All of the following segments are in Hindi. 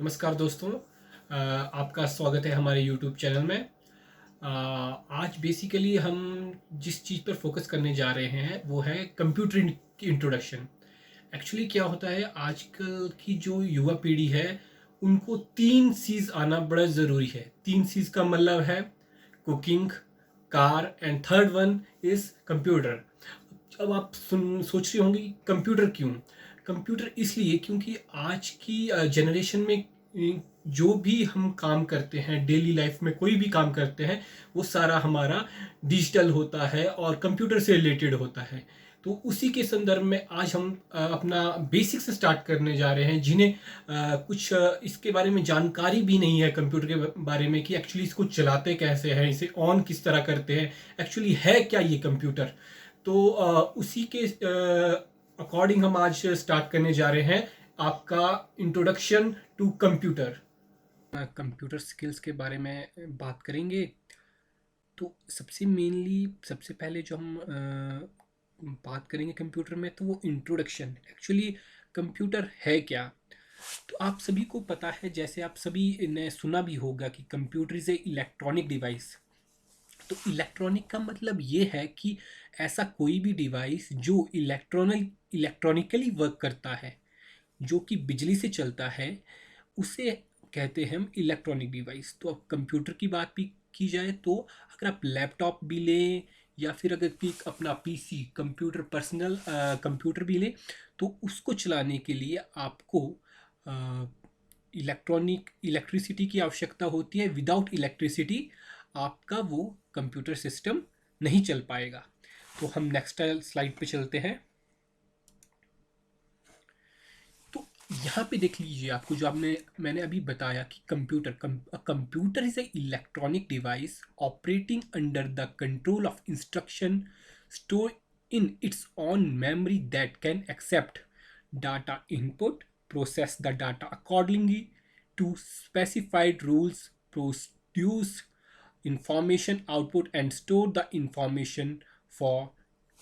नमस्कार दोस्तों। आपका स्वागत है हमारे यूट्यूब चैनल में। आज बेसिकली हम जिस चीज़ पर फोकस करने जा रहे हैं वो है कंप्यूटर की इंट्रोडक्शन। एक्चुअली क्या होता है, आजकल की जो युवा पीढ़ी है उनको 3 C's आना बड़ा ज़रूरी है। 3 C's का मतलब है cooking, car and third one is computer. अब आप सोच रहे होंगे कंप्यूटर क्यों? कंप्यूटर इसलिए क्योंकि आज की जनरेशन में जो भी हम काम करते हैं, डेली लाइफ में कोई भी काम करते हैं, वो सारा हमारा डिजिटल होता है और कंप्यूटर से रिलेटेड होता है। तो उसी के संदर्भ में आज हम अपना बेसिक से स्टार्ट करने जा रहे हैं, जिन्हें कुछ इसके बारे में जानकारी भी नहीं है कंप्यूटर के बारे में कि एक्चुअली इसको चलाते कैसे हैं, इसे ऑन किस तरह करते हैं, एक्चुअली है क्या ये कंप्यूटर। तो उसी के अकॉर्डिंग हम आज स्टार्ट करने जा रहे हैं आपका introduction to computer. Computer skills के बारे में बात करेंगे। तो सबसे पहले जो हम बात करेंगे कंप्यूटर में, तो वो इंट्रोडक्शन। एक्चुअली कंप्यूटर है क्या? तो आप सभी को पता है, जैसे आप सभी ने सुना भी होगा कि computer is a electronic device. तो इलेक्ट्रॉनिक का मतलब ये है कि ऐसा कोई भी डिवाइस जो इलेक्ट्रॉनिकली वर्क करता है, जो कि बिजली से चलता है, उसे कहते हैं हम इलेक्ट्रॉनिक डिवाइस। तो अब कंप्यूटर की बात भी की जाए तो अगर आप लैपटॉप भी लें या फिर अगर कि अपना पीसी कंप्यूटर, पर्सनल कंप्यूटर भी लें, तो उसको चलाने के लिए आपको इलेक्ट्रिसिटी की आवश्यकता होती है। विदाउट इलेक्ट्रिसिटी आपका वो कंप्यूटर सिस्टम नहीं चल पाएगा। तो हम नेक्स्ट स्लाइड पे चलते हैं। तो यहाँ पे देख लीजिए, आपको जो मैंने अभी बताया कि computer is a electronic device operating under the control of instruction store in its own memory that can accept data input, process the data accordingly to specified rules, produce information output and store the information for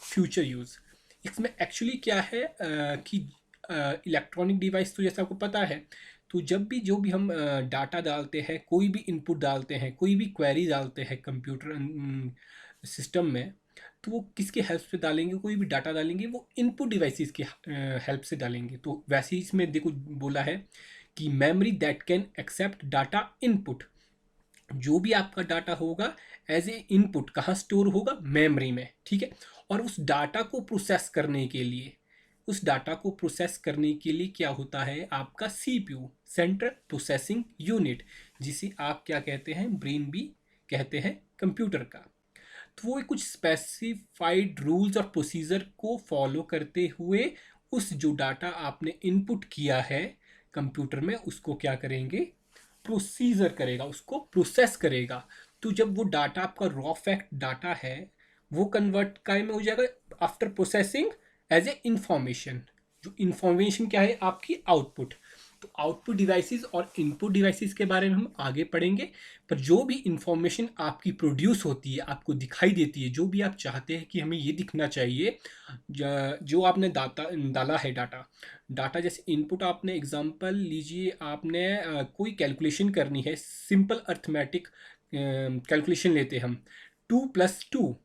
future use. इसमें एक्चुअली क्या है कि इलेक्ट्रॉनिक डिवाइस, तो जैसा आपको पता है, तो जब भी जो भी हम डाटा डालते हैं, कोई भी इनपुट डालते हैं, कोई भी क्वेरी डालते हैं कंप्यूटर सिस्टम में, तो वो किसके हेल्प से डालेंगे? कोई भी डाटा डालेंगे वो इनपुट डिवाइसेस की हेल्प से डालेंगे। तो वैसे ही इसमें देखो बोला है कि memory that can accept data input. जो भी आपका डाटा होगा एज ए इनपुट कहाँ स्टोर होगा? मेमोरी में, ठीक है। और उस डाटा को प्रोसेस करने के लिए क्या होता है? आपका सीपीयू, सेंट्रल प्रोसेसिंग यूनिट, जिसे आप क्या कहते हैं? ब्रेन भी कहते हैं कंप्यूटर का। तो वो कुछ स्पेसिफाइड रूल्स और प्रोसीजर को फॉलो करते हुए उस जो डाटा आपने इनपुट किया है कंप्यूटर में, उसको क्या करेंगे? प्रोसीजर करेगा, उसको प्रोसेस करेगा। तो जब वो डाटा आपका रॉ फैक्ट डाटा है, वो कन्वर्ट काय में हो जाएगा after processing as a information. जो इंफॉर्मेशन क्या है? आपकी आउटपुट। तो आउटपुट डिवाइसेस और इनपुट डिवाइसेस के बारे में हम आगे पढ़ेंगे। पर जो भी इंफॉर्मेशन आपकी प्रोड्यूस होती है, आपको दिखाई देती है, जो भी आप चाहते हैं कि हमें ये दिखना चाहिए, जो आपने डाला है डाटा। जैसे इनपुट, आपने एग्जांपल लीजिए, आपने कोई कैलकुलेशन करनी है, सिंपल अर्थमेटिक कैलकुलेशन लेते हैं हम, 2+2।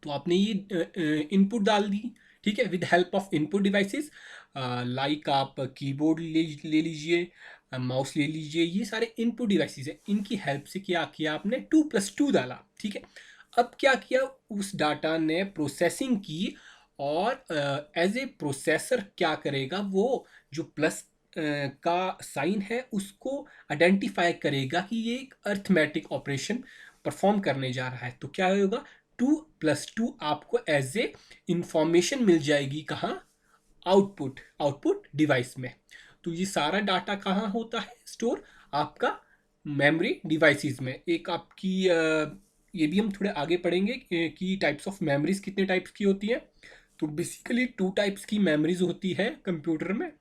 तो आपने ये इनपुट डाल दी, ठीक है, with help of input devices. Like आप कीबोर्ड ले लीजिए, माउस ले लीजिए, ये सारे इनपुट डिवाइसेस है। इनकी हेल्प से क्या किया आपने? 2+2 डाला, ठीक है। अब क्या किया? उस डाटा ने प्रोसेसिंग की, और एज ए प्रोसेसर क्या करेगा? वो जो प्लस का साइन है उसको आइडेंटिफाई करेगा कि ये एक अर्थमेटिक ऑपरेशन परफॉर्म करने जा रहा है। तो क्या होगा? 2+2 आपको एज ए इंफॉर्मेशन मिल जाएगी। कहाँ? आउटपुट डिवाइस में। तो ये सारा डाटा कहाँ होता है स्टोर? आपका मेमोरी डिवाइसेस में। एक आपकी ये भी हम थोड़े आगे पढ़ेंगे कि टाइप्स ऑफ मेमोरीज कितने टाइप्स की होती है। तो बेसिकली 2 टाइप्स की मेमोरीज होती है कंप्यूटर में।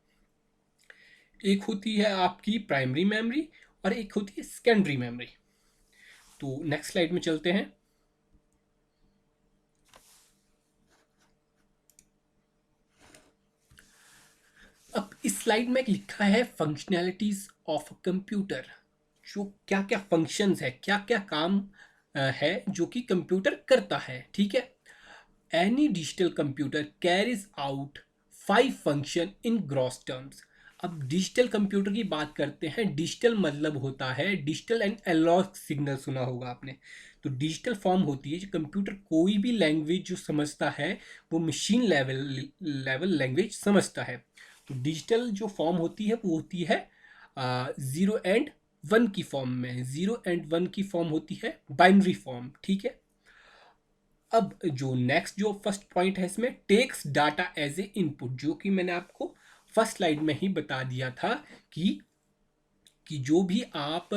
एक होती है आपकी प्राइमरी मेमोरी और एक होती है सेकेंडरी मेमोरी। तो नेक्स्ट स्लाइड में चलते हैं। अब इस इस स्लाइड में लिखा है फंक्शनैलिटीज ऑफ कंप्यूटर, जो क्या क्या फंक्शंस है, क्या क्या काम है जो कि कंप्यूटर करता है, ठीक है। Any digital computer carries out 5 function in gross terms. अब डिजिटल कंप्यूटर की बात करते हैं। डिजिटल मतलब होता है डिजिटल एंड एनालॉग सिग्नल, सुना होगा आपने। तो डिजिटल फॉर्म होती है जो कंप्यूटर कोई भी लैंग्वेज जो समझता है वो मशीन लेवल लैंग्वेज समझता है। तो डिजिटल जो फॉर्म होती है वो होती है 0 एंड 1 की फॉर्म में। 0 एंड 1 की फॉर्म होती है बाइनरी फॉर्म, ठीक है। अब जो नेक्स्ट जो फर्स्ट पॉइंट है इसमें, takes data as a input, जो कि मैंने आपको फर्स्ट स्लाइड में ही बता दिया था कि जो भी आप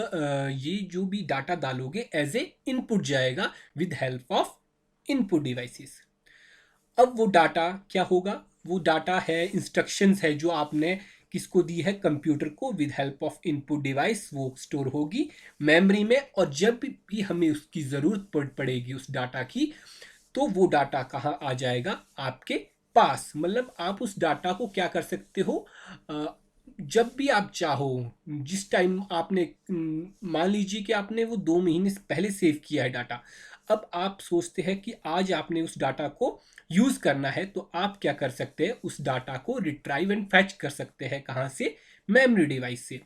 ये जो भी डाटा डालोगे एज ए इनपुट जाएगा with help of input devices. अब वो डाटा क्या होगा, वो डाटा है, इंस्ट्रक्शंस है जो आपने किसको दी है, कंप्यूटर को। With help of input device वो स्टोर होगी मेमोरी में, और जब भी हमें उसकी ज़रूरत पड़ेगी उस डाटा की, तो वो डाटा कहाँ आ जाएगा, आपके पास। मतलब आप उस डाटा को क्या कर सकते हो, जब भी आप चाहो, जिस टाइम आपने मान लीजिए कि आपने वो 2 महीने से पहले सेव किया है डाटा, अब आप सोचते हैं कि आज आपने उस डाटा को यूज़ करना है, तो आप क्या कर सकते हैं, उस डाटा को रिट्राइव एंड फैच कर सकते हैं, कहाँ से, मेमोरी डिवाइस से।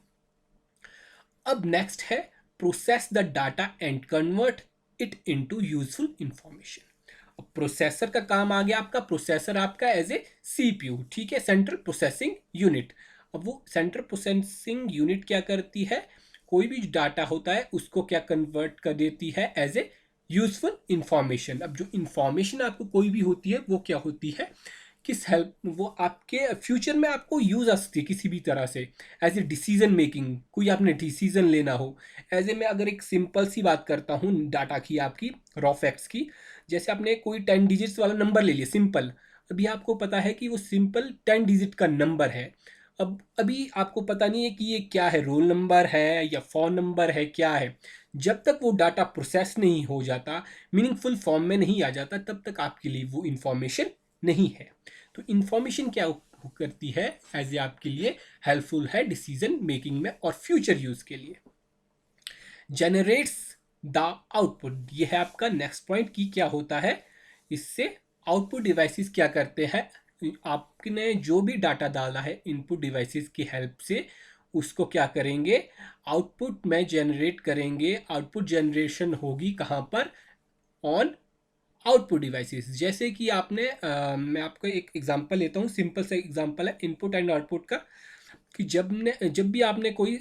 अब नेक्स्ट है process the data and convert it into useful information. Processor का काम आ गया आपका। प्रोसेसर आपका एज ए सीपीयू, ठीक है, सेंट्रल प्रोसेसिंग यूनिट। अब वो सेंट्रल प्रोसेसिंग यूनिट क्या करती है, कोई भी डाटा होता है उसको क्या कन्वर्ट कर देती है एज ए यूजफुल इंफॉर्मेशन। अब जो इंफॉर्मेशन आपको कोई भी होती है वो क्या होती है, किस हेल्प, वो आपके फ्यूचर में आपको यूज आ सकती है किसी भी तरह से, एज ए डिसीजन मेकिंग, कोई आपने डिसीजन लेना हो। एज ए मैं अगर एक सिंपल सी बात करता हूँ डाटा की, आपकी रॉ फैक्ट्स की, जैसे आपने कोई 10 डिजिट्स वाला नंबर ले लिया सिंपल। अभी आपको पता है कि वो सिंपल 10 डिजिट का नंबर है। अब अभी आपको पता नहीं है कि ये क्या है, रोल नंबर है या फ़ोन नंबर है, क्या है। जब तक वो डाटा प्रोसेस नहीं हो जाता, मीनिंगफुल फॉर्म में नहीं आ जाता, तब तक आपके लिए वो इंफॉर्मेशन नहीं है। तो इंफॉर्मेशन क्या करती है, एज ए आपके लिए हेल्पफुल है डिसीजन मेकिंग में और फ्यूचर यूज के लिए। जनरेट्स द आउटपुट, ये है आपका नेक्स्ट पॉइंट कि क्या होता है इससे। आउटपुट डिवाइसेस क्या करते हैं, आपने जो भी डाटा डाला है इनपुट डिवाइसेस की हेल्प से, उसको क्या करेंगे, आउटपुट में जनरेट करेंगे। आउटपुट जनरेशन होगी कहाँ पर, ऑन आउटपुट डिवाइसेस। जैसे कि आपने मैं आपको एक एग्जांपल लेता हूँ, सिंपल सा एग्जांपल है इनपुट एंड आउटपुट का, कि जब भी आपने कोई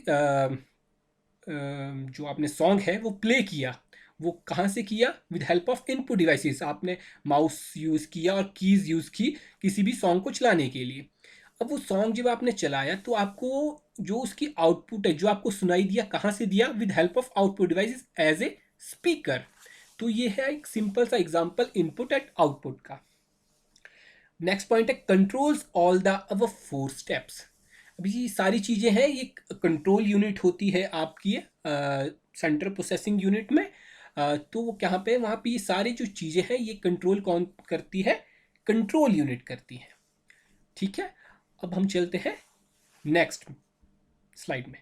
जो आपने सॉन्ग है वो प्ले किया, वो कहाँ से किया, with help of input devices. आपने माउस यूज़ किया और कीज़ यूज़ की किसी भी सॉन्ग को चलाने के लिए। अब वो सॉन्ग जब आपने चलाया तो आपको जो उसकी आउटपुट है, जो आपको सुनाई दिया, कहाँ से दिया, with help of output devices as a speaker. तो ये है एक सिंपल सा एग्जांपल इनपुट एंड आउटपुट का। नेक्स्ट पॉइंट है controls all the above 4 steps. अभी ये सारी चीज़ें हैं, ये कंट्रोल यूनिट होती है आपकी सेंट्रल प्रोसेसिंग यूनिट में। तो वो कहाँ पे, वहाँ पे ये सारी जो चीज़ें हैं ये कंट्रोल कौन करती है, कंट्रोल यूनिट करती है, ठीक है। अब हम चलते हैं नेक्स्ट स्लाइड में।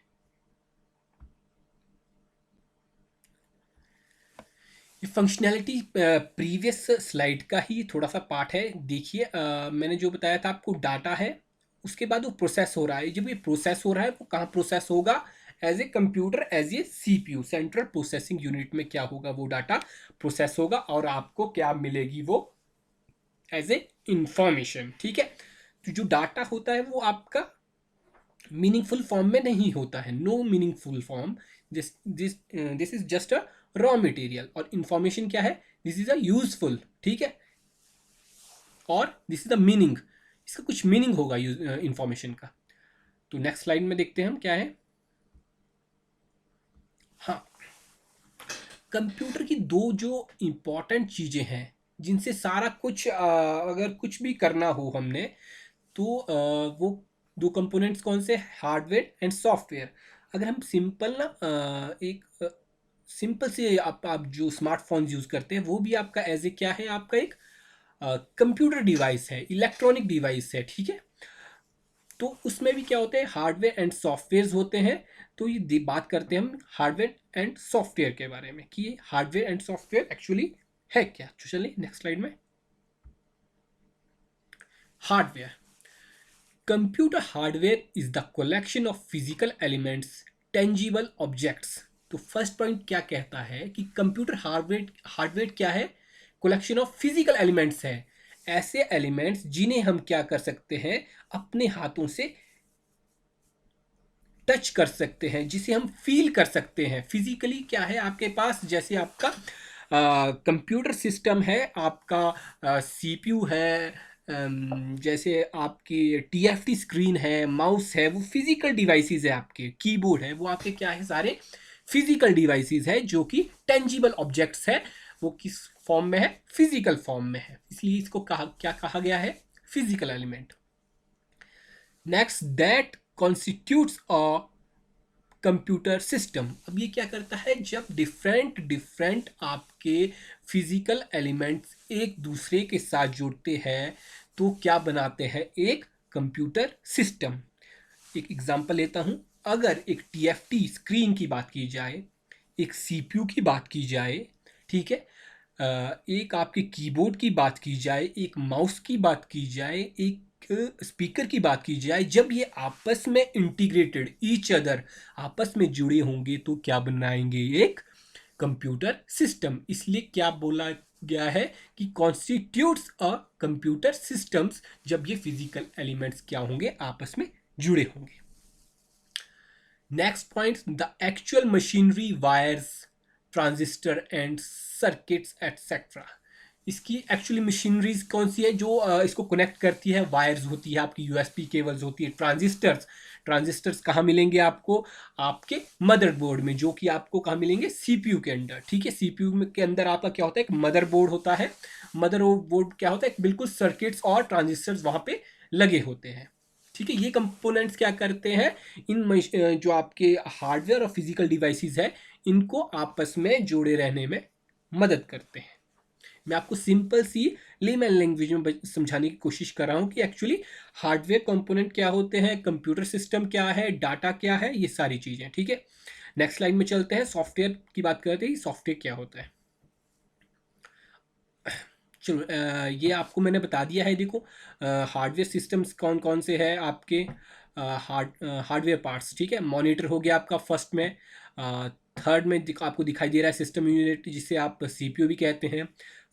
ये फंक्शनैलिटी प्रीवियस स्लाइड का ही थोड़ा सा पार्ट है। देखिए मैंने जो बताया था आपको, डाटा है, उसके बाद वो प्रोसेस हो रहा है। जब ये प्रोसेस हो रहा है वो कहाँ प्रोसेस होगा, as a computer, as a CPU, central processing unit में क्या होगा, वो डाटा प्रोसेस होगा और आपको क्या मिलेगी, वो एज ए इंफॉर्मेशन, ठीक है। तो जो डाटा होता है वो आपका मीनिंगफुल फॉर्म में नहीं होता है, no meaningful form. This this this is just a raw material. और इंफॉर्मेशन क्या है, दिस इज अ यूजफुल, ठीक है, और दिस इज द मीनिंग, इसका कुछ मीनिंग होगा इंफॉर्मेशन का। तो नेक्स्ट स्लाइड में देखते हैं हम क्या है। हाँ, कंप्यूटर की दो जो इंपॉर्टेंट चीज़ें हैं जिनसे सारा कुछ अगर कुछ भी करना हो हमने, तो वो दो कंपोनेंट्स कौन से, हार्डवेयर एंड सॉफ्टवेयर। अगर हम सिंपल ना एक सिंपल से आप जो स्मार्टफोन्स यूज़ करते हैं वो भी आपका एज ए क्या है, आपका एक कंप्यूटर डिवाइस है, इलेक्ट्रॉनिक डिवाइस है, ठीक है। तो उसमें भी क्या होते हैं, हार्डवेयर एंड सॉफ्टवेयर होते हैं। तो ये बात करते हैं हम हार्डवेयर एंड सॉफ्टवेयर के बारे में कि ये हार्डवेयर एंड सॉफ्टवेयर एक्चुअली है क्या। तो चलिए नेक्स्ट स्लाइड में। Hardware, computer hardware is the collection of physical elements, tangible objects. तो फर्स्ट पॉइंट क्या कहता है कि कंप्यूटर हार्डवेयर, हार्डवेयर क्या है, कलेक्शन ऑफ फिजिकल एलिमेंट्स है, ऐसे एलिमेंट्स जिन्हें हम क्या कर सकते हैं, अपने हाथों से टच कर सकते हैं, जिसे हम फील कर सकते हैं। फिजिकली क्या है आपके पास, जैसे आपका कंप्यूटर सिस्टम है, आपका सीपीयू है, जैसे आपकी टीएफटी स्क्रीन है, माउस है, वो फिजिकल डिवाइसेस है। आपके कीबोर्ड है, वो आपके क्या है, सारे फिजिकल डिवाइसेस है जो कि टेंजिबल ऑब्जेक्ट्स है। वो किस फॉर्म में है, फिजिकल फॉर्म में है, इसलिए इसको क्या कहा गया है, physical element. Next, that constitutes a computer system. अब ये क्या करता है, जब डिफरेंट डिफरेंट आपके फिजिकल एलिमेंट्स एक दूसरे के साथ जुड़ते हैं तो क्या बनाते हैं, एक कंप्यूटर सिस्टम। एक एग्जांपल लेता हूं, अगर एक टीएफटी स्क्रीन की बात की जाए, एक सीपीयू की बात की जाए, ठीक है, एक आपके कीबोर्ड की बात की जाए, एक माउस की बात की जाए, एक स्पीकर की बात की जाए, जब ये आपस में इंटीग्रेटेड, ईच अदर, आपस में जुड़े होंगे तो क्या बनाएंगे, एक कंप्यूटर सिस्टम। इसलिए क्या बोला गया है कि कॉन्स्टिट्यूट्स अ कंप्यूटर सिस्टम्स, जब ये फिजिकल एलिमेंट्स क्या होंगे, आपस में जुड़े होंगे। Next point, the actual machinery, wires, transistor and circuits etcetera. इसकी एक्चुअली मशीनरीज कौन सी है, जो इसको कनेक्ट करती है, वायर्स होती है आपकी, यूएसबी केबल्स होती है, ट्रांजिस्टर्स, ट्रांजिस्टर्स कहाँ मिलेंगे आपको, आपके मदरबोर्ड में, जो कि आपको कहाँ मिलेंगे, सीपीयू के अंदर। ठीक है, सीपीयू के अंदर आपका क्या होता है, एक मदरबोर्ड होता है। मदरबोर्ड क्या होता है, बिल्कुल सर्किट्स और ट्रांजिस्टर्स वहां पे लगे होते हैं। ठीक है, ये कंपोनेंट्स क्या करते हैं, जो आपके हार्डवेयर और फिजिकल डिवाइसेस है, इनको आपस में जोड़े रहने में मदद करते हैं। मैं आपको सिंपल सी लेमैन लैंग्वेज में समझाने की कोशिश कर रहा हूं कि एक्चुअली हार्डवेयर कंपोनेंट क्या होते हैं, कंप्यूटर सिस्टम क्या है, डाटा क्या है, ये सारी चीजें। ठीक है, नेक्स्ट स्लाइड में चलते हैं, सॉफ्टवेयर की बात करते हैं, सॉफ्टवेयर क्या होता है। चलो, ये आपको मैंने बता दिया है। देखो, हार्डवेयर सिस्टम्स कौन कौन से हैं आपके, हार्डवेयर पार्ट्स। ठीक है, मॉनिटर हो गया आपका फर्स्ट में, थर्ड में आपको दिखाई दे रहा है सिस्टम यूनिट, जिसे आप सीपीयू भी कहते हैं।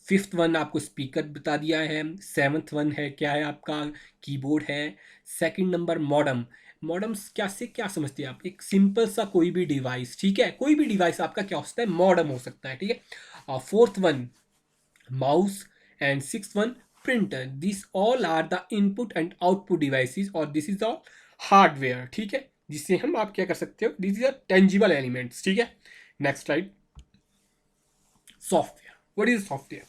फिफ्थ वन आपको स्पीकर बता दिया है। सेवन्थ वन है क्या है आपका, कीबोर्ड है। Second number modem. मॉडम्स क्या से क्या समझते हैं आप, एक सिंपल सा कोई भी डिवाइस। ठीक है, कोई भी डिवाइस आपका क्या हो सकता है, मॉडम हो सकता है। ठीक है, fourth one mouse, and sixth one printer. These all are the input and output devices, और this is all hardware। ठीक है, जिससे हम आप क्या कर सकते हो, this is a tangible elements. ठीक है, next slide, software. What is software,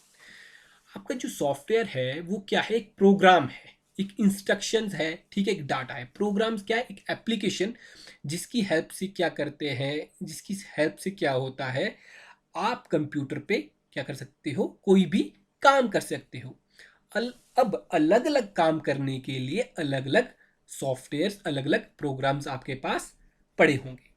आपका जो सॉफ्टवेयर है वो क्या है, एक प्रोग्राम है, एक इंस्ट्रक्शंस है। ठीक है, एक डाटा है। प्रोग्राम्स क्या है, एक एप्लीकेशन, जिसकी हेल्प से क्या करते हैं, जिसकी हेल्प से क्या होता है, आप कंप्यूटर पे क्या कर सकते हो, कोई भी काम कर सकते हो। अब अलग अलग काम करने के लिए अलग अलग सॉफ्टवेयर, अलग अलग प्रोग्राम्स आपके पास पड़े होंगे।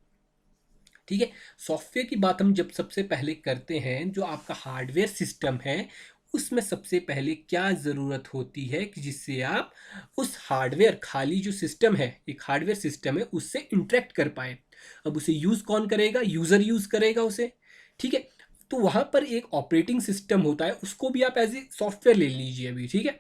ठीक है, सॉफ्टवेयर की बात हम जब सबसे पहले करते हैं, जो आपका हार्डवेयर सिस्टम है, उसमें सबसे पहले क्या ज़रूरत होती है कि जिससे आप उस हार्डवेयर, खाली जो सिस्टम है, एक हार्डवेयर सिस्टम है, उससे इंटरेक्ट कर पाए। अब उसे यूज़ कौन करेगा, यूज़र यूज़ करेगा उसे। ठीक है, तो वहाँ पर एक ऑपरेटिंग सिस्टम होता है, उसको भी आप एज ए सॉफ्टवेयर ले लीजिए अभी। ठीक है,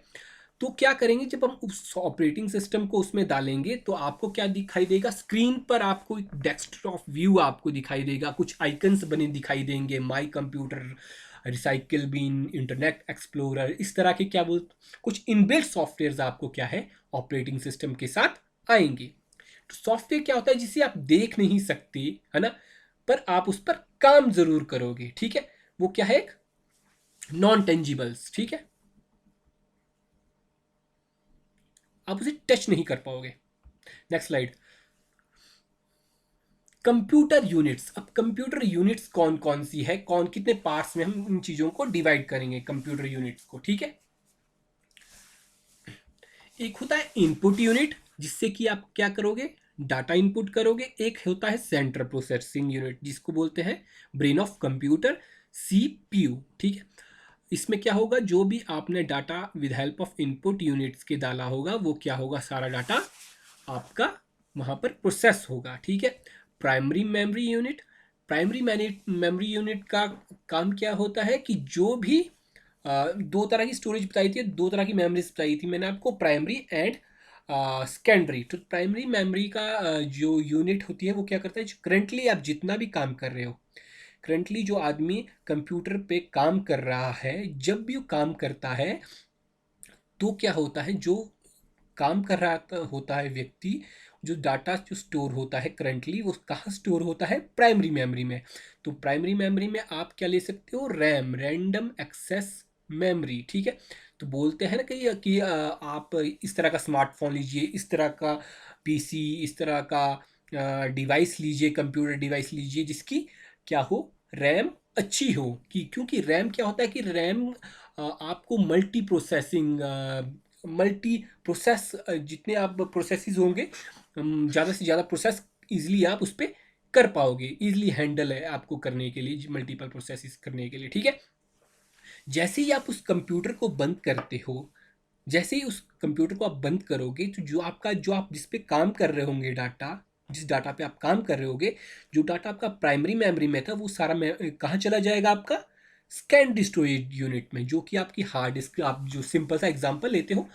तो क्या करेंगे, जब हम उस ऑपरेटिंग सिस्टम को उसमें डालेंगे तो आपको क्या दिखाई देगा, स्क्रीन पर आपको एक डेस्कटॉप व्यू आपको दिखाई देगा, कुछ आइकन्स बने दिखाई देंगे, my computer, recycle bin, internet explorer, इस तरह के क्या बोल, कुछ इनबिल्ट सॉफ्टवेयर आपको क्या है, ऑपरेटिंग सिस्टम के साथ आएंगे। तो सॉफ्टवेयर क्या होता है, जिसे आप देख नहीं सकते, है ना, पर आप उस पर काम जरूर करोगे। ठीक है, वो क्या है, एक नॉन टेंजिबल्स। ठीक है, आप उसे टच नहीं कर पाओगे। Next slide, computer units. अब कंप्यूटर यूनिट्स कौन कौन सी है, कौन कितने पार्ट्स में हम इन चीजों को डिवाइड करेंगे कंप्यूटर यूनिट्स को। ठीक है, एक होता है इनपुट यूनिट, जिससे कि आप क्या करोगे, डाटा इनपुट करोगे। एक होता है सेंट्रल प्रोसेसिंग यूनिट, जिसको बोलते हैं ब्रेन ऑफ कंप्यूटर, सीपीयू, ठीक है। इसमें क्या होगा, जो भी आपने data with help of input units के डाला होगा वो क्या होगा, सारा डाटा आपका वहाँ पर प्रोसेस होगा, ठीक है। Primary memory unit, primary memory unit का काम क्या होता है कि जो भी दो तरह की स्टोरेज बताई थी, दो तरह की मेमोरीज बताई थी मैंने आपको, प्राइमरी एंड सेकेंडरी। तो प्राइमरी मेमोरी का जो यूनिट होती है वो क्या करता है, करंटली आप जितना भी काम कर रहे हो, करंटली जो आदमी कंप्यूटर पे काम कर रहा है, जब भी वो काम करता है तो क्या होता है, जो काम कर रहा होता है व्यक्ति, जो डाटा जो स्टोर होता है करंटली वो कहाँ स्टोर होता है, प्राइमरी मेमोरी में। तो प्राइमरी मेमोरी में आप क्या ले सकते हो, रैम, रैंडम एक्सेस मेमोरी, ठीक है। तो बोलते हैं ना कि आप इस तरह का स्मार्टफोन लीजिए, इस तरह का पीसी, इस तरह का डिवाइस लीजिए, कंप्यूटर डिवाइस लीजिए जिसकी क्या हो, रैम अच्छी हो। कि क्योंकि रैम क्या होता है कि रैम आपको मल्टी प्रोसेसिंग, मल्टी प्रोसेस, जितने आप प्रोसेसेस होंगे, ज़्यादा से ज़्यादा प्रोसेस इजीली आप उस पर कर पाओगे, इजीली हैंडल है आपको करने के लिए, मल्टीपल प्रोसेसेस करने के लिए, ठीक है। जैसे ही आप उस कंप्यूटर को बंद करते हो, जैसे ही उस कंप्यूटर को आप बंद करोगे, तो जो आपका, जो आप जिस पे काम कर रहे होंगे डाटा, जिस डाटा पे आप काम कर रहे होगे, जो डाटा आपका प्राइमरी मेमोरी में था वो सारा कहाँ चला जाएगा, आपका सेकेंडरी स्टोरेज यूनिट में, जो कि आपकी हार्ड डिस्क। आप जो सिंपल सा एग्जांपल लेते हो,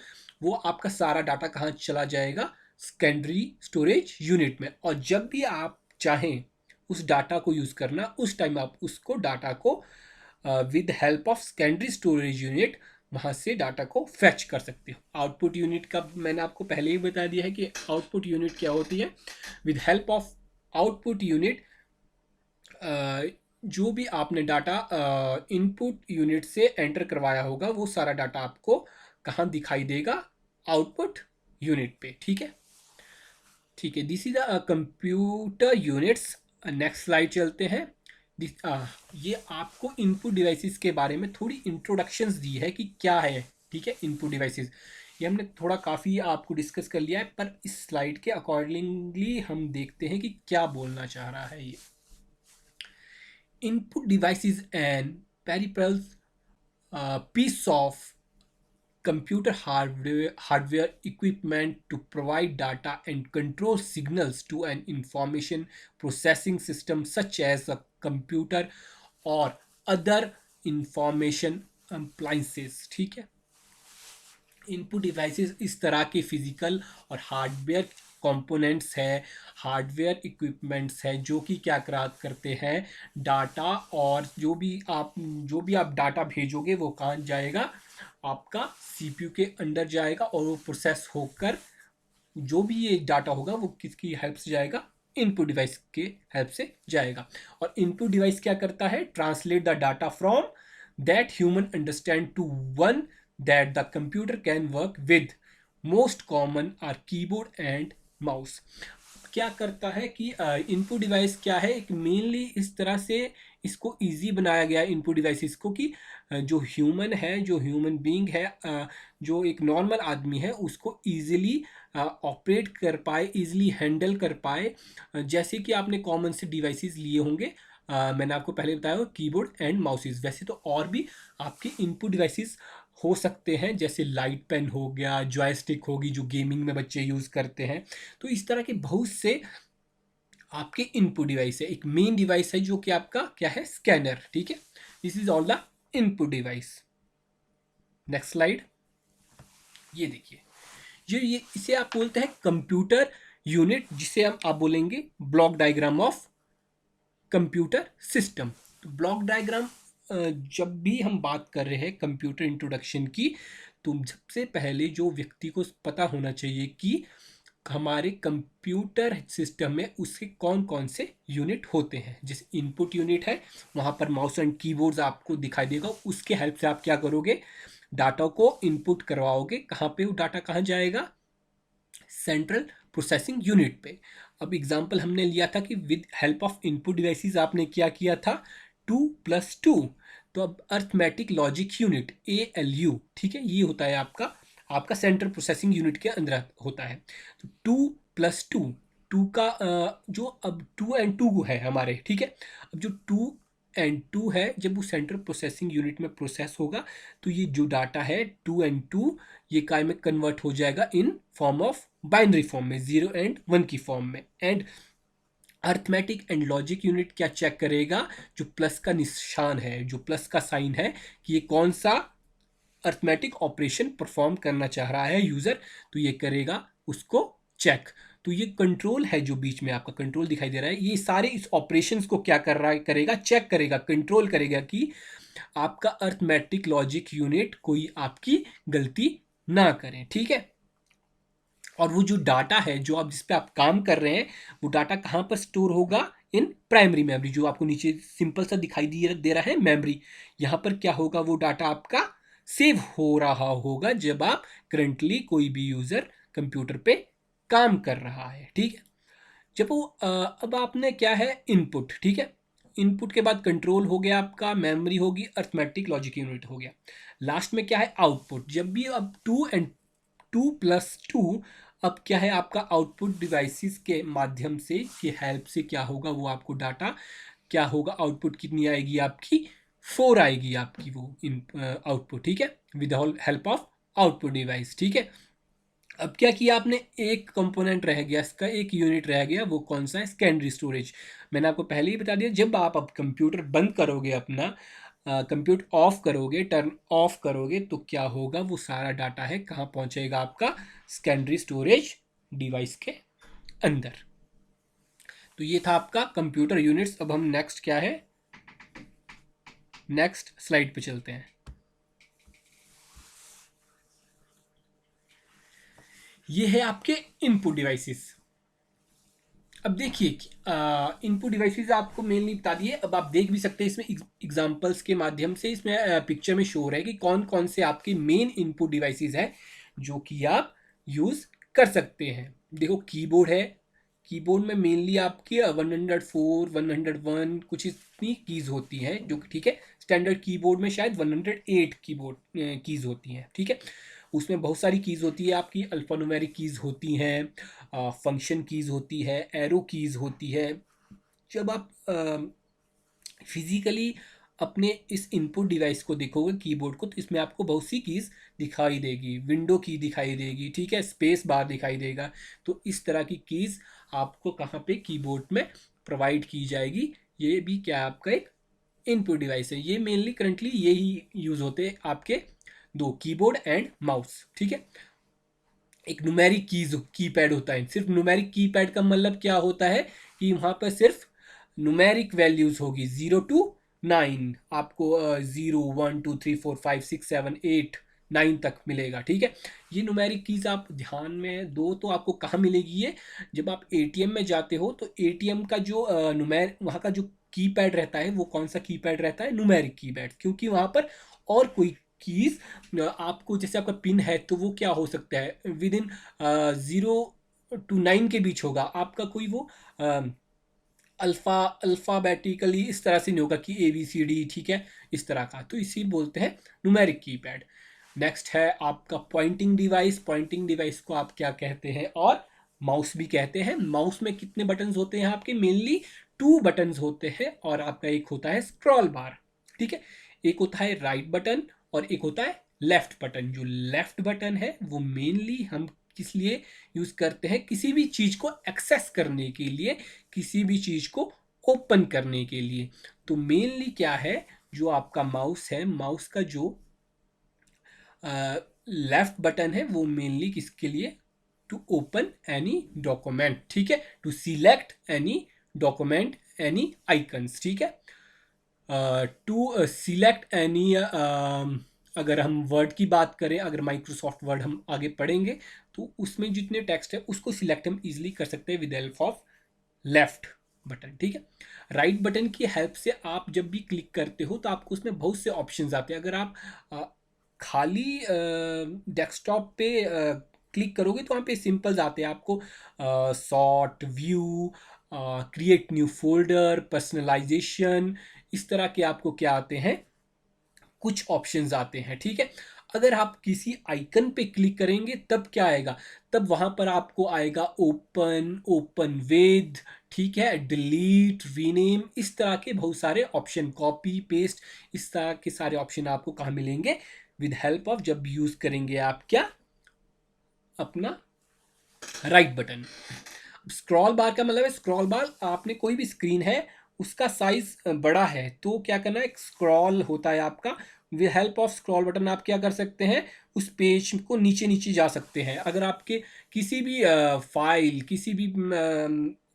वो आपका सारा डाटा कहाँ चला जाएगा, सेकेंडरी स्टोरेज यूनिट में। और जब भी आप चाहें उस डाटा को यूज़ करना, उस टाइम आप उसको डाटा को with help of secondary storage unit वहाँ से डाटा को फैच कर सकते हो। आउटपुट यूनिट का मैंने आपको पहले ही बता दिया है कि आउटपुट यूनिट क्या होती है। With help of output unit, जो भी आपने डाटा इनपुट यूनिट से एंटर करवाया होगा वो सारा डाटा आपको कहाँ दिखाई देगा, आउटपुट यूनिट पे, ठीक है। ठीक है, this is the computer units. Next slide चलते हैं। ये आपको इनपुट डिवाइसेस के बारे में थोड़ी इंट्रोडक्शंस दी है कि क्या है, ठीक है। इनपुट डिवाइसेस ये हमने थोड़ा काफ़ी आपको डिस्कस कर लिया है, पर इस स्लाइड के अकॉर्डिंगली हम देखते हैं कि क्या बोलना चाह रहा है ये। Input devices and peripherals, piece of computer hardware equipment to provide data and control signals to an information processing system such as a computer or other information appliances, ठीक है। इनपुट डिवाइसेस इस तरह के फिजिकल और हार्डवेयर कंपोनेंट्स हैं, हार्डवेयर इक्विपमेंट्स हैं, जो कि क्या करते हैं, डाटा, और जो भी आप डाटा भेजोगे वो कहाँ जाएगा, आपका सीपीयू के अंदर जाएगा, और वो प्रोसेस होकर जो भी ये डाटा होगा वो किसकी हेल्प से जाएगा, इनपुट डिवाइस के हेल्प से जाएगा। और इनपुट डिवाइस क्या करता है, translate the data from that human understand to one that the computer can work with. Most common are keyboard and mouse. क्या करता है कि इनपुट डिवाइस क्या है, एक मेनली इस तरह से इसको इजी बनाया गया इनपुट डिवाइसेस को कि जो ह्यूमन है, जो ह्यूमन बीइंग है, जो एक नॉर्मल आदमी है, उसको इजीली ऑपरेट कर पाए, इजीली हैंडल कर पाए। जैसे कि आपने कॉमन से डिवाइसेस लिए होंगे, मैंने आपको पहले बताया कीबोर्ड एंड माउसेस। वैसे तो और भी आपके इनपुट डिवाइसेस हो सकते हैं, जैसे लाइट पेन हो गया, जॉयस्टिक होगी जो गेमिंग में बच्चे यूज़ करते हैं। तो इस तरह के बहुत से आपके इनपुट डिवाइस है। एक मेन डिवाइस है जो कि आपका क्या है, स्कैनर, ठीक है। This is all the input device. Next slide, ये देखिए, ये इसे आप बोलते हैं कंप्यूटर यूनिट, जिसे आप बोलेंगे block diagram of computer system. तो ब्लॉक डायग्राम, जब भी हम बात कर रहे हैं कंप्यूटर इंट्रोडक्शन की, तो सबसे पहले जो व्यक्ति को पता होना चाहिए कि हमारे कंप्यूटर सिस्टम में उसके कौन कौन से यूनिट होते हैं। जैसे इनपुट यूनिट है, वहाँ पर माउस एंड कीबोर्ड्स आपको दिखाई देगा, उसके हेल्प से आप क्या करोगे, डाटा को इनपुट करवाओगे। कहाँ पे वो डाटा कहाँ जाएगा, सेंट्रल प्रोसेसिंग यूनिट पे। अब एग्जांपल हमने लिया था कि with help of input devices आपने क्या किया था, 2+2। तो अब अर्थमेटिक लॉजिक यूनिट, ALU, ठीक है, ये होता है आपका आपका सेंट्रल प्रोसेसिंग यूनिट के अंदर होता है। तो 2 + 2, टू का जो अब 2 and 2 है हमारे, ठीक है। अब जो 2 and 2 है, जब वो सेंट्रल प्रोसेसिंग यूनिट में प्रोसेस होगा तो ये जो डाटा है 2 and 2 ये काय में कन्वर्ट हो जाएगा in form of binary form में, 0 and 1 की फॉर्म में। And arithmetic and logic unit क्या चेक करेगा, जो प्लस का निशान है, जो प्लस का साइन है, कि ये कौन सा अर्थमेटिक ऑपरेशन परफॉर्म करना चाह रहा है यूजर, तो ये करेगा उसको चेक। तो ये कंट्रोल है, जो बीच में आपका कंट्रोल दिखाई दे रहा है, ये सारे इस ऑपरेशंस को क्या कर रहा है, करेगा, चेक करेगा, कंट्रोल करेगा कि आपका अर्थमेटिक लॉजिक यूनिट कोई आपकी गलती ना करे, ठीक है। और वो जो डाटा है जो आप जिस पे आप काम कर रहे हैं, वो डाटा कहाँ पर स्टोर होगा, इन प्राइमरी मेमोरी, जो आपको नीचे सिंपल सा दिखाई दे रहा है मेमोरी। यहाँ पर क्या होगा, वो डाटा आपका सेव हो रहा होगा जब आप करंटली कोई भी यूजर कंप्यूटर पे काम कर रहा है, ठीक है। जब वो अब आपने क्या है इनपुट, ठीक है। इनपुट के बाद कंट्रोल हो गया आपका, मेमोरी होगी, अर्थमेटिक लॉजिक यूनिट हो गया। लास्ट में क्या है आउटपुट। जब भी अब 2 and 2 + 2, अब क्या है आपका आउटपुट डिवाइसेस के माध्यम से, की हेल्प से क्या होगा, वो आपको डाटा क्या होगा, आउटपुट कितनी आएगी आपकी, 4 आएगी आपकी वो इन आउटपुट, ठीक है, with help of output device, ठीक है। अब क्या किया आपने, एक कंपोनेंट रह गया, इसका एक यूनिट रह गया, वो कौन सा है, सेकेंडरी स्टोरेज। मैंने आपको पहले ही बता दिया, जब आप अब कंप्यूटर बंद करोगे अपना, कंप्यूटर ऑफ करोगे, टर्न ऑफ करोगे, तो क्या होगा, वो सारा डाटा है कहाँ पहुंचेगा आपका, सेकेंडरी स्टोरेज डिवाइस के अंदर। तो ये था आपका कंप्यूटर यूनिट्स। अब हम नेक्स्ट क्या है, नेक्स्ट स्लाइड पे चलते हैं। ये है आपके इनपुट डिवाइसेस। अब देखिए इनपुट डिवाइसेस आपको मेनली बता दिए। अब आप देख भी सकते हैं इसमें एग्जांपल्स के माध्यम से, इसमें पिक्चर में शो हो रहा है कि कौन कौन से आपके मेन इनपुट डिवाइसेस हैं जो कि आप यूज़ कर सकते हैं। देखो कीबोर्ड है, कीबोर्ड में मेनली आपकी 104 101 कुछ इतनी कीज़ होती हैं, जो कि ठीक है, स्टैंडर्ड कीबोर्ड में शायद 108 कीबोर्ड कीज़ होती हैं, ठीक है। उसमें बहुत सारी कीज़ होती है आपकी, अल्फान्यूमेरिक कीज़ होती हैं, फंक्शन कीज़ होती है, एरो कीज़ होती है। जब आप फिजिकली अपने इस इनपुट डिवाइस को देखोगे कीबोर्ड को, तो इसमें आपको बहुत सी कीज़ दिखाई देगी, विंडो की दिखाई देगी, ठीक है, स्पेस बार दिखाई देगा। तो इस तरह की कीज़ आपको कहाँ पे कीबोर्ड में प्रोवाइड की जाएगी। ये भी क्या आपका एक इनपुट डिवाइस है। ये मेनली करंटली यही यूज़ होते हैं आपके दो, कीबोर्ड एंड माउस, ठीक है। एक न्यूमेरिक कीपैड होता है। सिर्फ न्यूमेरिक कीपैड का मतलब क्या होता है कि वहाँ पर सिर्फ न्यूमेरिक वैल्यूज होगी, 0 to 9 आपको 0 1 2 3 4 5 6 7 8 9 तक मिलेगा, ठीक है। ये न्यूमेरिक कीज आप ध्यान में दो तो आपको कहाँ मिलेगी ये, जब आप एटीएम में जाते हो तो एटीएम का जो वहाँ का जो कीपैड रहता है, वो कौन सा कीपैड रहता है, न्यूमेरिक कीपैड, क्योंकि वहाँ पर और कोई कीज आपको, जैसे आपका पिन है तो वो क्या हो सकता है, विद इन 0 to 9 के बीच होगा आपका कोई वो अल्फाबेटिकली इस तरह से नहीं होगा कि ABCD, ठीक है, इस तरह का। तो इसी बोलते हैं न्यूमेरिक कीपैड। नेक्स्ट है आपका पॉइंटिंग डिवाइस। पॉइंटिंग डिवाइस को आप क्या कहते हैं, और माउस भी कहते हैं। माउस में कितने बटन्स होते हैं आपके, मेनली 2 बटन्स होते हैं, और आपका एक होता है स्क्रॉल बार, ठीक है। एक होता है राइट बटन और एक होता है लेफ्ट बटन। जो लेफ्ट बटन है वो मेनली हम किस लिए यूज करते हैं, किसी भी चीज को एक्सेस करने के लिए, किसी भी चीज को ओपन करने के लिए। तो मेनली क्या है, जो आपका माउस है, माउस का जो लेफ्ट बटन है वो मेनली किसके लिए, टू ओपन एनी डॉक्यूमेंट, ठीक है, to select any document, any icons, ठीक है, टू सिलेक्ट एनी, अगर हम वर्ड की बात करें, अगर माइक्रोसॉफ्ट वर्ड हम आगे पढ़ेंगे तो उसमें जितने टेक्स्ट है उसको सिलेक्ट हम इजीली कर सकते हैं with help of left button, ठीक है। राइट बटन की हेल्प से आप जब भी क्लिक करते हो तो आपको उसमें बहुत से ऑप्शंस आते हैं। अगर आप खाली डेस्कटॉप पे क्लिक करोगे तो वहाँ पे सिंपल्स आते हैं आपको, sort, view, create new folder, personalization, इस तरह के आपको क्या आते हैं, कुछ ऑप्शंस आते हैं, ठीक है। अगर आप किसी आइकन पे क्लिक करेंगे तब क्या आएगा, तब वहां पर आपको आएगा ओपन, ओपन विद, ठीक है, डिलीट, रीनेम, इस तरह के बहुत सारे ऑप्शन, कॉपी पेस्ट, इस तरह के सारे ऑप्शन आपको कहाँ मिलेंगे, विद हेल्प ऑफ, जब यूज करेंगे आप क्या, अपना राइट बटन। स्क्रॉल बार का मतलब है, स्क्रॉल बार आपने कोई भी स्क्रीन है उसका साइज बड़ा है तो क्या करना है, स्क्रॉल होता है आपका, with help of scroll button आप क्या कर सकते हैं, उस पेज को नीचे नीचे जा सकते हैं। अगर आपके किसी भी फाइल,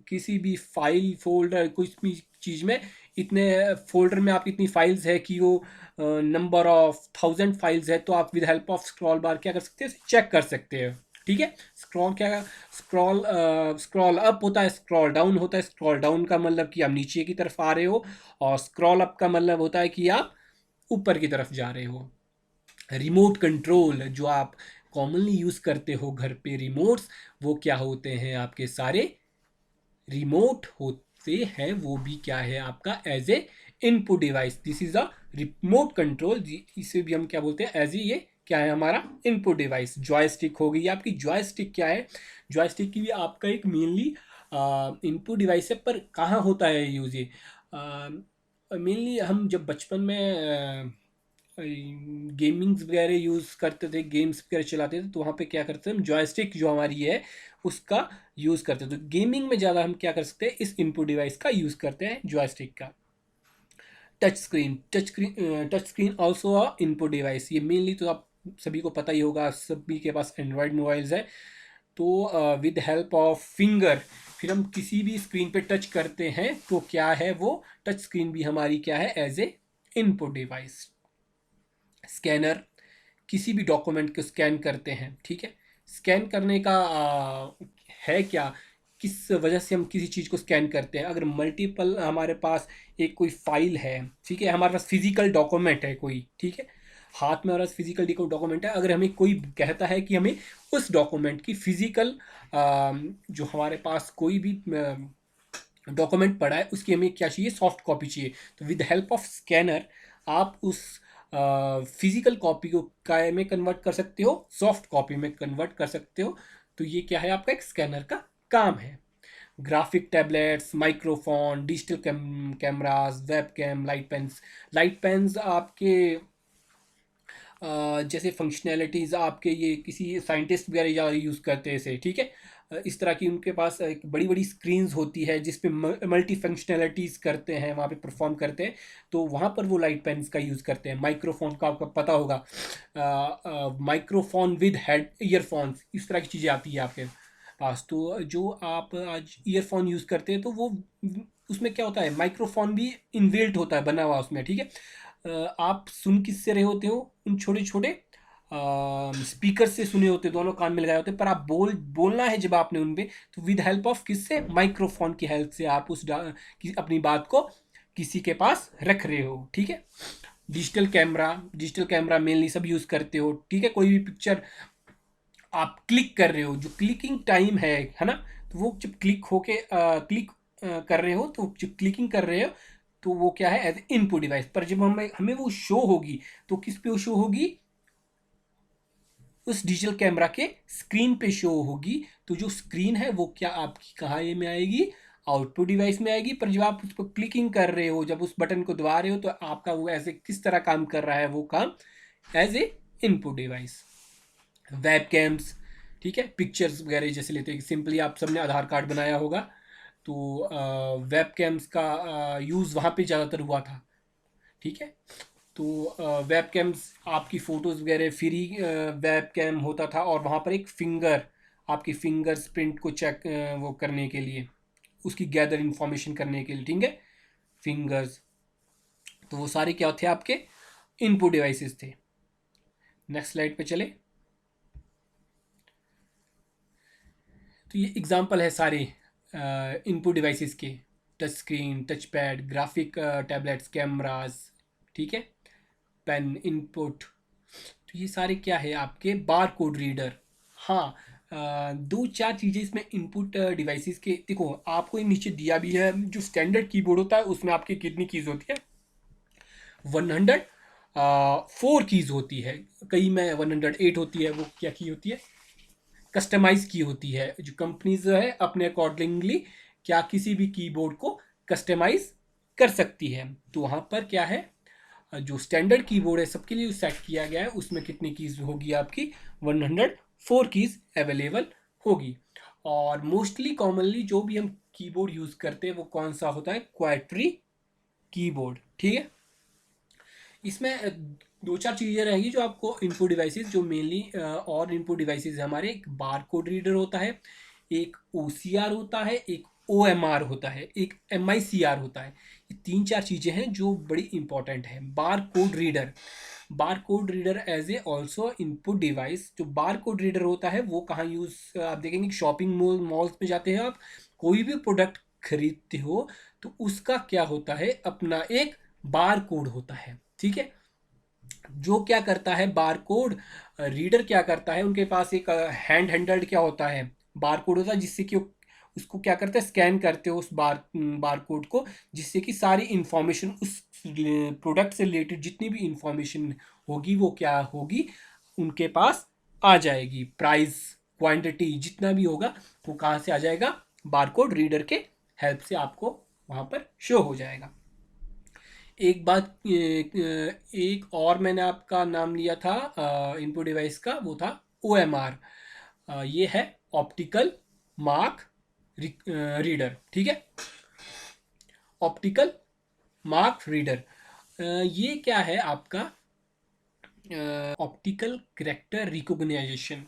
किसी भी फाइल फोल्डर, कुछ भी चीज़ में इतने फोल्डर में आप इतनी फाइल्स है कि वो नंबर ऑफ 1000 फाइल्स है, तो आप विद हेल्प ऑफ स्क्रॉल बार क्या कर सकते हैं, चेक कर सकते हैं। ठीक है, स्क्रॉल क्या, स्क्रॉल अप होता है, स्क्रॉल डाउन होता है। स्क्रॉल डाउन का मतलब कि आप नीचे की तरफ आ रहे हो, और स्क्रॉल अप का मतलब होता है कि आप ऊपर की तरफ जा रहे हो। रिमोट कंट्रोल जो आप कॉमनली यूज करते हो घर पे रिमोट्स, वो क्या होते हैं, आपके सारे रिमोट होते हैं, वो भी क्या है आपका as a input device. This is a remote control, इसे भी हम क्या बोलते हैं, एज ए, ये क्या है हमारा इनपुट डिवाइस। जॉयस्टिक हो गई आपकी, जॉयस्टिक क्या है, जॉयस्टिक की भी आपका एक मेनली इनपुट डिवाइस है, पर कहाँ होता है यूज ये, मेनली हम जब बचपन में गेमिंग्स वगैरह यूज़ करते थे, गेम्स वगैरह चलाते थे, तो वहाँ पे क्या करते थे हम, जॉयस्टिक जो हमारी है उसका यूज़ करते थे। तो गेमिंग में ज़्यादा हम क्या कर सकते हैं, इस इनपुट डिवाइस का यूज़ करते हैं, जॉयस्टिक का। Touch screen also a input device, ये मेनली तो आप सभी को पता ही होगा, सभी के पास एंड्रॉयड मोबाइल्स है, तो विद हेल्प ऑफ फिंगर फिर हम किसी भी स्क्रीन पे टच करते हैं तो क्या है, वो टच स्क्रीन भी हमारी क्या है, as a input device. Scanner, किसी भी डॉक्यूमेंट को स्कैन करते हैं, ठीक है, स्कैन करने का है क्या, किस वजह से हम किसी चीज़ को स्कैन करते हैं। अगर मल्टीपल हमारे पास एक कोई फाइल है, ठीक है, हमारे पास फिजिकल डॉक्यूमेंट है कोई, ठीक है, हाथ में हमारे पास फिजिकल डॉक्यूमेंट है, अगर हमें कोई कहता है कि हमें उस डॉक्यूमेंट की फिजिकल, जो हमारे पास कोई भी डॉक्यूमेंट पड़ा है उसकी हमें क्या चाहिए, सॉफ्ट कॉपी चाहिए, तो विद हेल्प ऑफ स्कैनर आप उस फिजिकल कॉपी को काय में कन्वर्ट कर सकते हो, सॉफ्ट कॉपी में कन्वर्ट कर सकते हो। तो ये क्या है, आपका एक स्कैनर का काम है। Graphic tablets, microphone, digital cameras, web cam, light pens आपके जैसे फंक्शनैलिटीज़ आपके, ये किसी साइंटिस्ट वगैरह ज़्यादा यूज़ करते हैं इसे, ठीक है, इस तरह की उनके पास एक बड़ी बड़ी स्क्रीन्स होती है जिसपे मल्टी फंक्शनैलिटीज़ करते हैं, वहाँ पे परफॉर्म करते हैं, तो वहाँ पर वो लाइट पेन्स का यूज़ करते हैं। माइक्रोफोन का आपको पता होगा, माइक्रोफोन विद हेड ईयरफोन्स, इस तरह की चीज़ें आती है आपके पास। तो जो आप आज ईयरफोन यूज़ करते हैं तो वो उसमें क्या होता है, माइक्रोफोन भी इनबिल्ट होता है, बना हुआ उसमें, ठीक है। आप सुन किससे रहे होते हो, उन छोटे छोटे स्पीकर से सुने होते, दोनों कान में लगाए होते, पर आप बोलना है जब आपने उनपे, तो विद हेल्प ऑफ किससे, माइक्रोफोन की हेल्प से आप अपनी बात को किसी के पास रख रहे हो, ठीक है। डिजिटल कैमरा मेनली सब यूज करते हो, ठीक है, कोई भी पिक्चर आप क्लिक कर रहे हो, जो क्लिकिंग टाइम है ना, तो वो जब क्लिक कर रहे हो, तो जो क्लिकिंग कर रहे हो तो वो क्या है, एज इनपुट डिवाइस, पर जब हमें हमें वो शो होगी तो किस पे शो होगी, उस डिजिटल कैमरा के स्क्रीन पे शो होगी। तो जो स्क्रीन है वो क्या आपकी कहाँ ये में आएगी, आउटपुट डिवाइस में आएगी, पर जब आप उस पर क्लिकिंग कर रहे हो, जब उस बटन को दबा रहे हो, तो आपका वो ऐसे किस तरह काम कर रहा है, वो काम as a input device. Web cams, ठीक है, पिक्चर्स वगैरह जैसे लेते हैं, सिंपली आप सबने आधार कार्ड बनाया होगा, तो वेब कैम्स का यूज़ वहाँ पे ज़्यादातर हुआ था, ठीक है। तो वेब कैम्स आपकी फ़ोटोज़ वगैरह फ्री वेब कैम होता था, और वहाँ पर एक फिंगर, आपकी फिंगर्स प्रिंट को चेक वो करने के लिए, उसकी गैदर इंफॉर्मेशन करने के लिए, ठीक है, फिंगर्स। तो वो सारे क्या थे, आपके इनपुट डिवाइसेस थे। नेक्स्ट स्लाइड पे चले, तो ये एग्जांपल है सारे इनपुट डिवाइसेस के, touch screen, touch pad, graphic tablets, cameras, ठीक है, पेन इनपुट। तो ये सारे क्या है, आपके बार कोड रीडर। हाँ, दो चार चीज़ें इसमें इनपुट डिवाइसेस के, देखो आपको ये नीचे दिया भी है, जो स्टैंडर्ड कीबोर्ड होता है उसमें आपकी कितनी कीज़ होती है, 100 4 कीज़ होती है, कई में 108 होती है, वो क्या की होती है, कस्टमाइज की होती है। जो कंपनीज जो है अपने अकॉर्डिंगली क्या किसी भी कीबोर्ड को कस्टमाइज कर सकती है। तो वहाँ पर क्या है, जो स्टैंडर्ड कीबोर्ड है सबके लिए सेट किया गया है, उसमें कितनी कीज़ होगी आपकी, 104 कीज़ अवेलेबल होगी। और मोस्टली कॉमनली जो भी हम कीबोर्ड यूज़ करते हैं वो कौन सा होता है, क्वाट्री कीबोर्ड। ठीक है, इसमें दो चार चीज़ें रहेंगी जो आपको इनपुट डिवाइसेस जो मेनली और इनपुट डिवाइसेस हमारे, एक बार कोड रीडर होता है, एक OCR होता है, एक OMR होता है, एक MICR होता है। ये 3-4 चीज़ें हैं जो बड़ी इंपॉर्टेंट है। Bar code reader as a also input device. जो बार कोड रीडर होता है वो कहाँ यूज़, आप देखेंगे शॉपिंग मॉल्स में जाते हैं आप, कोई भी प्रोडक्ट खरीदते हो तो उसका क्या होता है, अपना एक बार कोड होता है। ठीक है, जो क्या करता है बार कोड रीडर क्या करता है, उनके पास एक हैंडल्ड क्या होता है, बार कोड होता है, जिससे कि उसको क्या करते हैं, स्कैन करते हो उस बार कोड को, जिससे कि सारी इंफॉर्मेशन उस प्रोडक्ट से रिलेटेड जितनी भी इंफॉर्मेशन होगी वो क्या होगी, उनके पास आ जाएगी। प्राइस, क्वांटिटी, जितना भी होगा वो कहाँ से आ जाएगा, बारकोड रीडर के हेल्प से आपको वहाँ पर शो हो जाएगा। एक बात, एक और मैंने आपका नाम लिया था इनपुट डिवाइस का, वो था OMR। ये है ऑप्टिकल मार्क रीडर। ठीक है, ऑप्टिकल मार्क रीडर, ये क्या है आपका, optical character recognition.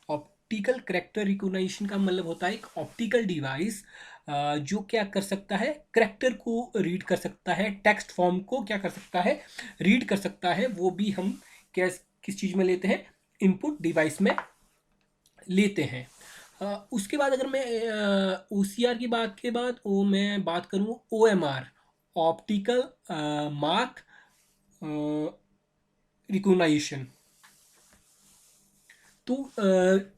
Optical character recognition का मतलब होता है एक ऑप्टिकल डिवाइस जो क्या कर सकता है, करेक्टर को रीड कर सकता है, टेक्स्ट फॉर्म को क्या कर सकता है, रीड कर सकता है। वो भी हम किस चीज़ में लेते हैं, इनपुट डिवाइस में लेते हैं। उसके बाद अगर मैं OCR की बात के बाद मैं बात करूँ OMR, ऑप्टिकल मार्क रिकॉग्नाइजेशन। तो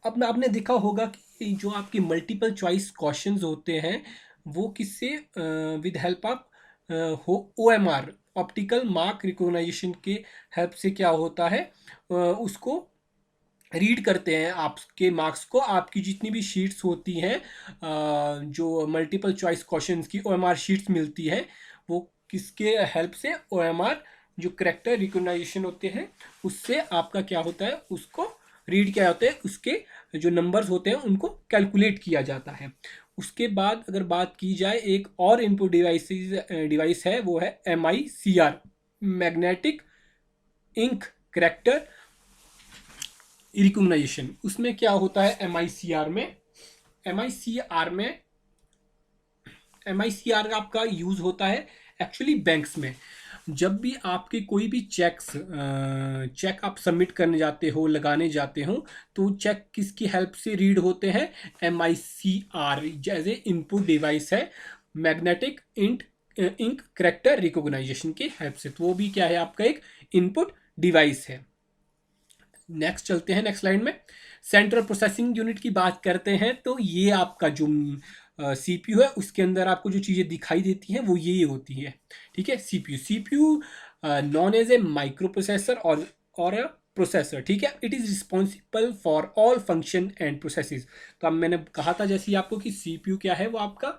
अब आपने देखा होगा कि जो आपके मल्टीपल चॉइस क्वेश्चंस होते हैं वो किससे, विद हेल्प ऑफ हो OMR, ऑप्टिकल मार्क रिकॉग्नाइजेशन के हेल्प से क्या होता है, उसको रीड करते हैं आपके मार्क्स को। आपकी जितनी भी शीट्स होती हैं, जो मल्टीपल चॉइस क्वेश्चंस की OMR शीट्स मिलती है, वो किसके हेल्प से, OMR जो करेक्टर रिकॉग्नाइजेशन होते हैं उससे आपका क्या होता है, उसको रीड किया जाता है, उसके जो नंबर्स होते हैं उनको कैलकुलेट किया जाता है। उसके बाद अगर बात की जाए, एक और इनपुट डिवाइस है, वो है MICR, magnetic ink character recognition. उसमें क्या होता है, MICR में, MICR में MICR का आपका यूज होता है एक्चुअली बैंक्स में। जब भी आपके कोई भी चेक आप सबमिट करने जाते हो, लगाने जाते हो, तो चेक किसकी हेल्प से रीड होते हैं, MICR जैसे इनपुट डिवाइस है, मैग्नेटिक इंक करेक्टर रिकॉग्नाइजेशन की हेल्प से। तो वो भी क्या है, आपका एक इनपुट डिवाइस है। नेक्स्ट चलते हैं, नेक्स्ट स्लाइड में सेंट्रल प्रोसेसिंग यूनिट की बात करते हैं। तो ये आपका जो CPU है उसके अंदर आपको जो चीज़ें दिखाई देती हैं वो ये होती है। ठीक है, CPU known as a microprocessor और प्रोसेसर। ठीक है, it is responsible for all function and processes. तो अब मैंने कहा था जैसे ही आपको कि CPU क्या है, वो आपका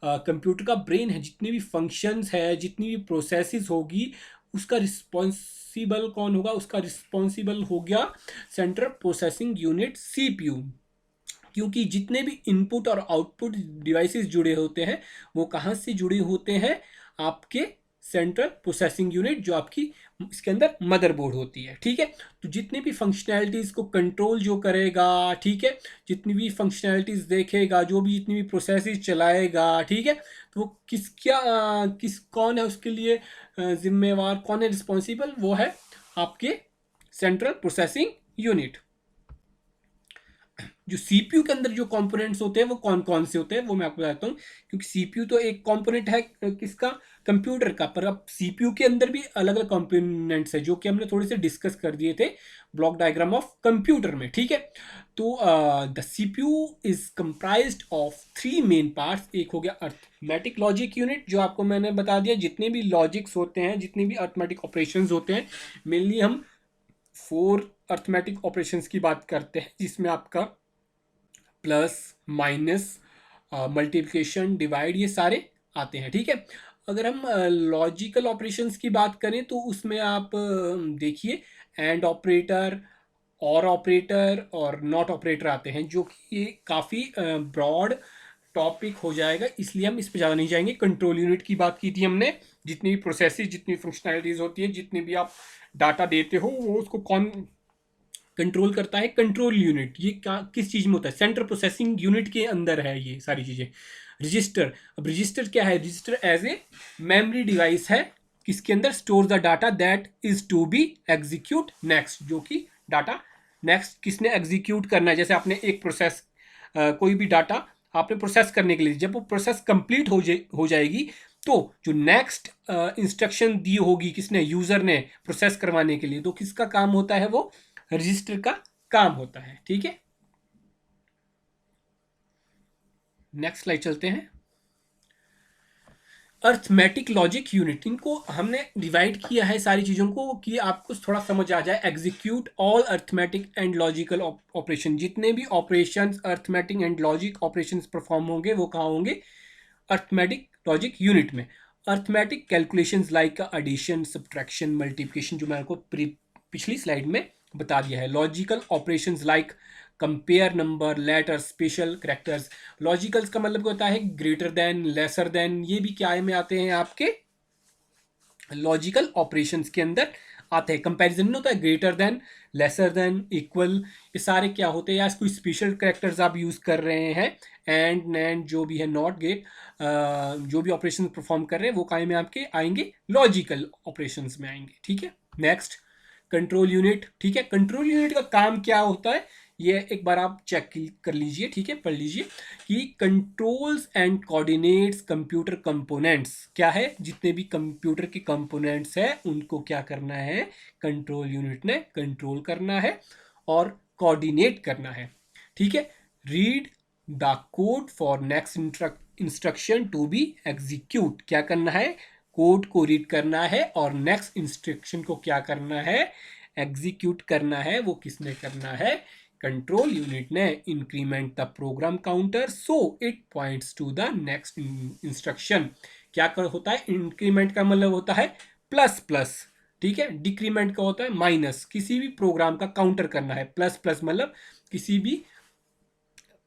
कंप्यूटर का ब्रेन है। जितने भी फंक्शंस है, जितनी भी प्रोसेसेस होगी, उसका रिस्पॉन्सिबल कौन होगा, उसका रिस्पॉन्सिबल हो गया सेंट्रल प्रोसेसिंग यूनिट CPU। क्योंकि जितने भी इनपुट और आउटपुट डिवाइसेस जुड़े होते हैं वो कहाँ से जुड़े होते हैं, आपके सेंट्रल प्रोसेसिंग यूनिट, जो आपकी इसके अंदर मदरबोर्ड होती है। ठीक है, तो जितनी भी फंक्शनैलिटीज़ को कंट्रोल जो करेगा, ठीक है, जितनी भी फंक्शनैलिटीज़ देखेगा, जो भी जितनी भी प्रोसेसेस चलाएगा, ठीक है, तो वो कौन है उसके लिए जिम्मेवार, कौन है रिस्पॉन्सिबल, वो है आपके सेंट्रल प्रोसेसिंग यूनिट। जो सीपीयू के अंदर जो कंपोनेंट्स होते हैं वो कौन कौन से होते हैं वो मैं आपको बताता हूँ, क्योंकि सीपीयू तो एक कंपोनेंट है किसका, कंप्यूटर का, पर अब सीपीयू के अंदर भी अलग अलग कंपोनेंट्स है जो कि हमने थोड़े से डिस्कस कर दिए थे ब्लॉक डायग्राम ऑफ कंप्यूटर में, ठीक है। तो the CPU is comprised of three main parts. एक हो गया अर्थमेटिक लॉजिक यूनिट, जो आपको मैंने बता दिया, जितने भी लॉजिक्स होते हैं, जितने भी अर्थमेटिक ऑपरेशंस होते हैं, मेनली हम 4 अर्थमेटिक ऑपरेशंस की बात करते हैं, जिसमें आपका प्लस, माइनस, मल्टीप्लिकेशन, डिवाइड, ये सारे आते हैं, ठीक है। अगर हम लॉजिकल ऑपरेशंस की बात करें तो उसमें आप देखिए एंड ऑपरेटर, और ऑपरेटर और नॉट ऑपरेटर आते हैं, जो कि ये काफ़ी ब्रॉड टॉपिक हो जाएगा, इसलिए हम इस पे ज़्यादा नहीं जाएंगे। कंट्रोल यूनिट की बात की थी हमने, जितनी भी प्रोसेसेस, जितनी फंक्शनैलिटीज़ होती है, जितने भी आप डाटा देते हो, वो उसको कौन कंट्रोल करता है, कंट्रोल यूनिट। ये क्या किस चीज़ में होता है, सेंट्रल प्रोसेसिंग यूनिट के अंदर है ये सारी चीज़ें। रजिस्टर, अब रजिस्टर क्या है, register as a memory device है, किसके अंदर, store the data that is to be execute next, जो कि डाटा नेक्स्ट किसने एग्जीक्यूट करना है। जैसे आपने एक प्रोसेस, कोई भी डाटा आपने प्रोसेस करने के लिए, जब वो प्रोसेस कंप्लीट हो जाएगी, तो जो नेक्स्ट इंस्ट्रक्शन दी होगी किसने, यूजर ने प्रोसेस करवाने के लिए, तो किसका काम होता है, वो रजिस्टर का काम होता है, ठीक है। नेक्स्ट स्लाइड चलते हैं। अर्थमेटिक लॉजिक यूनिट, इनको हमने डिवाइड किया है सारी चीज़ों को कि आपको थोड़ा समझ आ जाए। Execute all arithmetic and logical operation, जितने भी operations arithmetic and logic operations perform होंगे वो कहाँ होंगे, अर्थमेटिक लॉजिक यूनिट में। Arithmetic calculations like addition, subtraction, multiplication, जो मैंने को पिछली स्लाइड में बता दिया है। Logical operations like compare number, letter, special characters. Logicals का मतलब होता है ग्रेटर देन, लेसर देन, ये भी क्या में आते हैं आपके लॉजिकल ऑपरेशंस के अंदर आते हैं। कंपैरिजन में होता है greater than, lesser than, equal, ये सारे क्या होते हैं, या कोई स्पेशल करेक्टर्स आप यूज कर रहे हैं, एंड नैंड जो भी है, नॉट गेट, जो भी ऑपरेशन परफॉर्म कर रहे हैं वो काय में आपके आएंगे, लॉजिकल ऑपरेशंस में आएंगे, ठीक है। नेक्स्ट, कंट्रोल यूनिट, ठीक है। कंट्रोल यूनिट का काम क्या होता है, ये एक बार आप चेक कर लीजिए, ठीक है, पढ़ लीजिए कि controls and coordinates computer components, क्या है, जितने भी कंप्यूटर के कंपोनेंट्स हैं उनको क्या करना है, कंट्रोल यूनिट ने कंट्रोल करना है और कोऑर्डिनेट करना है, ठीक है। Read the code for next instruction to be execute, क्या करना है, कोड को रीड करना है और नेक्स्ट इंस्ट्रक्शन को क्या करना है, एग्जीक्यूट करना है। वो किसने करना है, कंट्रोल यूनिट ने। Increment the program counter so it points to the next instruction, क्या कर होता है, इंक्रीमेंट का मतलब होता है प्लस प्लस, ठीक है। डिक्रीमेंट का होता है माइनस, किसी भी प्रोग्राम का काउंटर करना है। प्लस प्लस मतलब किसी भी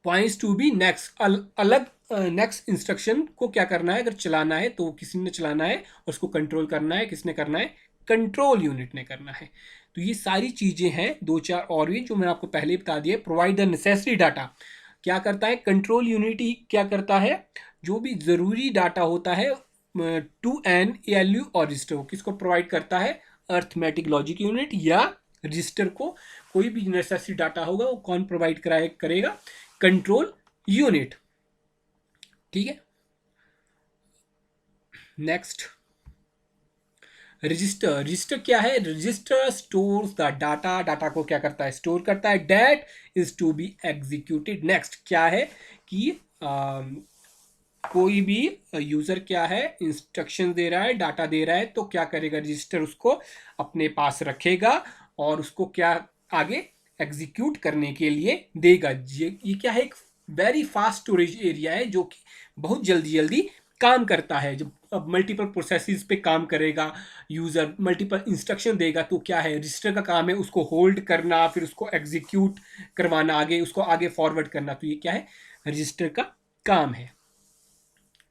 पॉइंट्स टू बी नेक्स्ट, अलग नेक्स्ट इंस्ट्रक्शन को क्या करना है, अगर चलाना है तो किसी ने चलाना है, और उसको कंट्रोल करना है, किसने करना है, कंट्रोल यूनिट ने करना है। तो ये सारी चीज़ें हैं, दो चार और भी जो मैंने आपको पहले ही बता दिया। प्रोवाइड द नेसेसरी डाटा, क्या करता है कंट्रोल यूनिट ही, क्या करता है, जो भी ज़रूरी डाटा होता है टू एन एलयू और रजिस्टर, किसको प्रोवाइड करता है, अर्थमेटिक लॉजिक यूनिट या रजिस्टर को। कोई भी नेसेसरी डाटा होगा वो कौन प्रोवाइड करेगा, कंट्रोल यूनिट, ठीक है। नेक्स्ट, रजिस्टर, रजिस्टर क्या है, register stores the data, data को क्या करता है, स्टोर करता है, that is to be executed next, क्या है कि कोई भी यूजर क्या है, इंस्ट्रक्शन दे रहा है, डाटा दे रहा है, तो क्या करेगा, रजिस्टर उसको अपने पास रखेगा और उसको क्या आगे एग्जीक्यूट करने के लिए देगा। ये क्या है, एक वेरी फास्ट स्टोरेज एरिया है जो कि बहुत जल्दी जल्दी काम करता है। जब अब मल्टीपल प्रोसेसेस पे काम करेगा यूज़र, मल्टीपल इंस्ट्रक्शन देगा, तो क्या है, रजिस्टर का काम है उसको होल्ड करना, फिर उसको एग्जीक्यूट करवाना, आगे उसको आगे फॉरवर्ड करना। तो ये क्या है, रजिस्टर का काम है,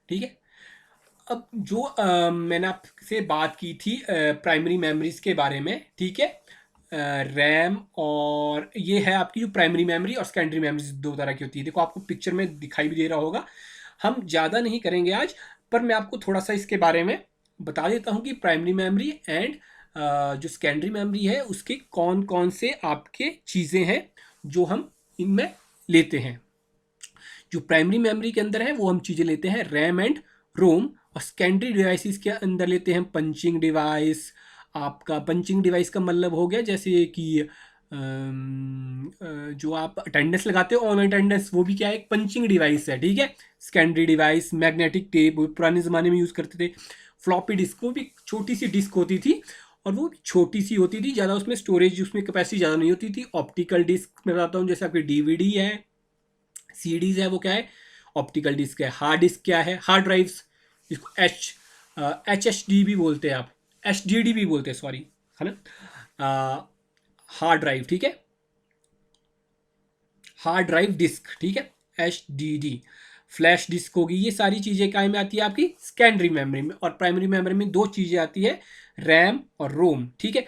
ठीक है। अब जो मैंने आपसे बात की थी प्राइमरी मेमोरीज के बारे में, ठीक है, रैम, और ये है आपकी जो प्राइमरी मेमोरी और सेकेंडरी मेमोरी दो तरह की होती है। देखो आपको पिक्चर में दिखाई भी दे रहा होगा। हम ज़्यादा नहीं करेंगे आज, पर मैं आपको थोड़ा सा इसके बारे में बता देता हूँ कि प्राइमरी मेमोरी एंड जो सेकेंडरी मेमोरी है उसके कौन कौन से आपके चीज़ें हैं जो हम इनमें लेते हैं। जो प्राइमरी मेमोरी के अंदर है वो हम चीज़ें लेते हैं रैम एंड रोम, और सेकेंडरी डिवाइसेस के अंदर लेते हैं पंचिंग डिवाइस। आपका पंचिंग डिवाइस का मतलब हो गया जैसे कि जो आप अटेंडेंस लगाते हो ऑनलाइन अटेंडेंस, वो भी क्या है, एक पंचिंग डिवाइस है, ठीक है। सेकेंडरी डिवाइस मैग्नेटिक टेप, पुराने ज़माने में यूज़ करते थे। फ्लॉपी डिस्क, वो भी छोटी सी डिस्क होती थी, और वो छोटी सी होती थी, ज़्यादा उसमें स्टोरेज, उसमें कैपेसिटी ज़्यादा नहीं होती थी। ऑप्टिकल डिस्क मैं बताता हूँ, जैसे आपकी डीवीडी है, सीडीज है, वो क्या है, ऑप्टिकल डिस्क है। हार्ड डिस्क क्या है, हार्ड ड्राइव्स, जिसको एच एच डी भी बोलते हैं, आप एच डी डी भी बोलते हैं, सॉरी, है ना, हार्ड ड्राइव, ठीक है, हार्ड ड्राइव डिस्क, ठीक है, H D D. Flash disk होगी। ये सारी चीज़ें काय में आती है आपकी सेकेंडरी मेमोरी में। और प्राइमरी मेमोरी में दो चीज़ें आती है, रैम और रोम, ठीक है।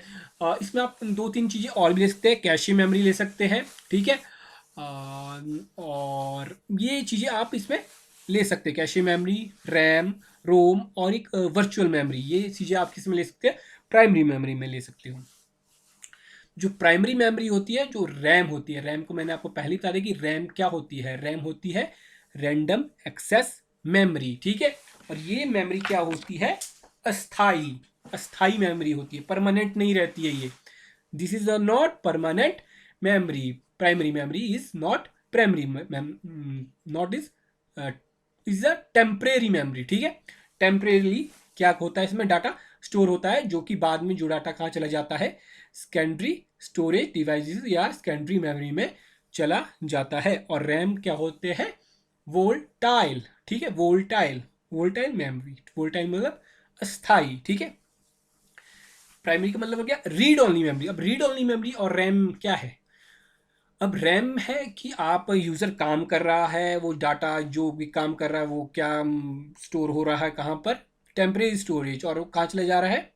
इसमें आप दो तीन चीज़ें और भी ले सकते हैं, कैशे मेमोरी ले सकते हैं, ठीक है। और ये चीज़ें आप इसमें ले सकते हैं, कैशे मेमोरी, रैम, रोम, और एक वर्चुअल मेमोरी, ये चीज़ें आप किस में ले सकते हैं, प्राइमरी मेमोरी में ले सकते हो। जो प्राइमरी मेमोरी होती है, जो रैम होती है, रैम को मैंने आपको पहले बता दिया कि रैम क्या होती है। रैम होती है रैंडम एक्सेस मेमोरी, ठीक है। और ये मेमोरी क्या होती है, अस्थाई, अस्थाई मेमोरी होती है, परमानेंट नहीं रहती है ये। This is a not permanent memory. Primary memory is not primary, not is a temporary memory, ठीक है। टेम्परेरी क्या होता है, इसमें डाटा स्टोर होता है, जो कि बाद में जो डाटा कहाँ चला जाता है, सेकेंडरी स्टोरेज डिवाइसेस या सेकेंडरी मेमोरी में चला जाता है। और रैम क्या होते हैं, वोल्टाइल, ठीक है, वोल्टाइल, वोल्टाइल मेमोरी, वोल्टाइल मतलब अस्थाई, ठीक है। प्राइमरी का मतलब हो गया रीड ओनली मेमोरी। अब रीड ओनली मेमोरी और रैम क्या है, अब रैम है कि आप यूज़र काम कर रहा है, वो डाटा जो भी काम कर रहा है वो क्या स्टोर हो रहा है कहाँ पर, टेम्परेरी स्टोरेज, और वो कहाँ चला जा रहा है,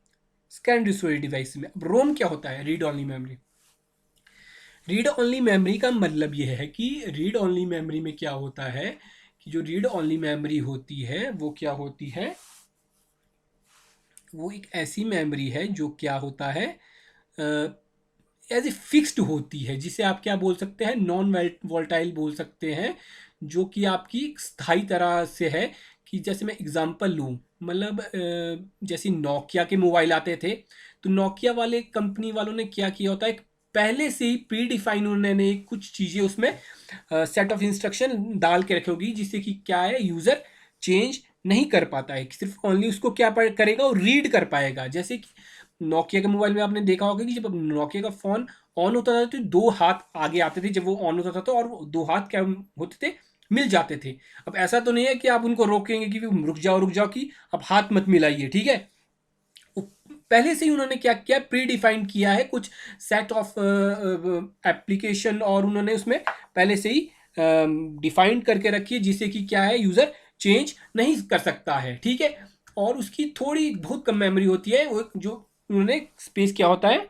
सेकेंडरी स्टोरेज डिवाइस में। अब रोम क्या होता है, read only memory. Read only memory का मतलब ये है कि रीड ओनली मेमोरी में क्या होता है कि जो रीड ओनली मेमोरी होती है वो क्या होती है, वो एक ऐसी मेमोरी है जो क्या होता है, एज ए फिक्स्ड होती है, जिसे आप क्या बोल सकते हैं, नॉन वोल्टाइल बोल सकते हैं, जो कि आपकी स्थायी तरह से है। कि जैसे मैं एग्जांपल लूँ, मतलब जैसे नोकिया के मोबाइल आते थे, तो नोकिया वाले कंपनी वालों ने क्या किया होता है, पहले से ही प्री डिफाइन उन्होंने कुछ चीज़ें उसमें सेट ऑफ इंस्ट्रक्शन डाल के रखी होगी, जिससे कि क्या है, यूज़र चेंज नहीं कर पाता है, सिर्फ ओनली उसको क्या करेगा, वो रीड कर पाएगा। जैसे कि नोकिया के मोबाइल में आपने देखा होगा कि जब नोकिया का फ़ोन ऑन होता था तो दो हाथ आगे आते थे जब वो ऑन होता था, तो और दो हाथ क्या होते थे, मिल जाते थे। अब ऐसा तो नहीं है कि आप उनको रोकेंगे कि रुक जाओ कि अब हाथ मत मिलाइए, ठीक है। पहले से ही उन्होंने क्या किया, प्री डिफाइंड किया है कुछ सेट ऑफ एप्लीकेशन, और उन्होंने उसमें पहले से ही डिफाइंड करके रखी है, जिससे कि क्या है, यूज़र चेंज नहीं कर सकता है, ठीक है। और उसकी थोड़ी बहुत कम मेमोरी होती है, वो जो उन्होंने स्पेस क्या होता है,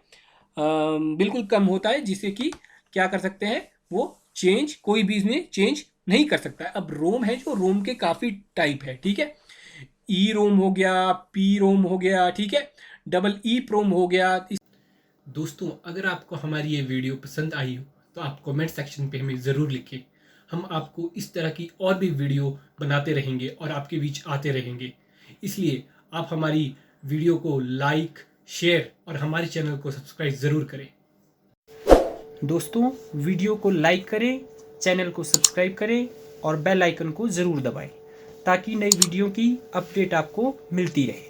बिल्कुल कम होता है, जिससे कि क्या कर सकते हैं, वो चेंज कोई भी इसमें चेंज नहीं कर सकता है। अब रोम है, जो रोम के काफ़ी टाइप है, ठीक है। ई रोम हो गया, पी रोम हो गया, ठीक है, डबल ई प्रोम हो गया। दोस्तों, अगर आपको हमारी ये वीडियो पसंद आई हो तो आप कमेंट सेक्शन पे हमें ज़रूर लिखें। हम आपको इस तरह की और भी वीडियो बनाते रहेंगे और आपके बीच आते रहेंगे। इसलिए आप हमारी वीडियो को लाइक, शेयर और हमारे चैनल को सब्सक्राइब ज़रूर करें। दोस्तों, वीडियो को लाइक करें, चैनल को सब्सक्राइब करें और बेल आइकन को ज़रूर दबाएं, ताकि नई वीडियो की अपडेट आपको मिलती रहे।